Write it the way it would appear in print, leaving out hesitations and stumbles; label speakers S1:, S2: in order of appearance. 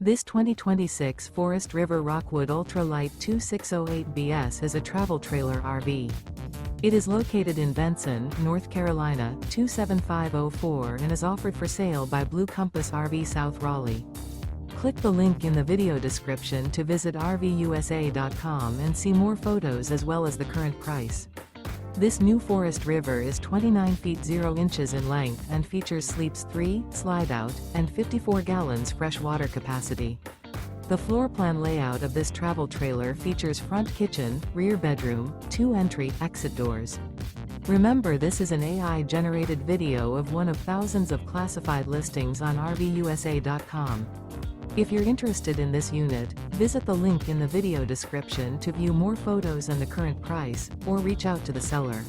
S1: This 2026 Forest River Rockwood Ultra Lite 2608BS is a travel trailer RV. It is located in Benson, North Carolina, 27504 and is offered for sale by Blue Compass RV South Raleigh. Click the link in the video description to visit RVUSA.com and see more photos as well as the current price. This new Forest River is 29 feet 0 inches in length and features sleeps 3, Slideout, and 54 gallons fresh water capacity. The floor plan layout of this travel trailer features front kitchen, rear bedroom, 2 entry/exit doors. Remember, this is an AI-generated video of one of thousands of classified listings on RVUSA.com. If you're interested in this unit, visit the link in the video description to view more photos and the current price, or reach out to the seller.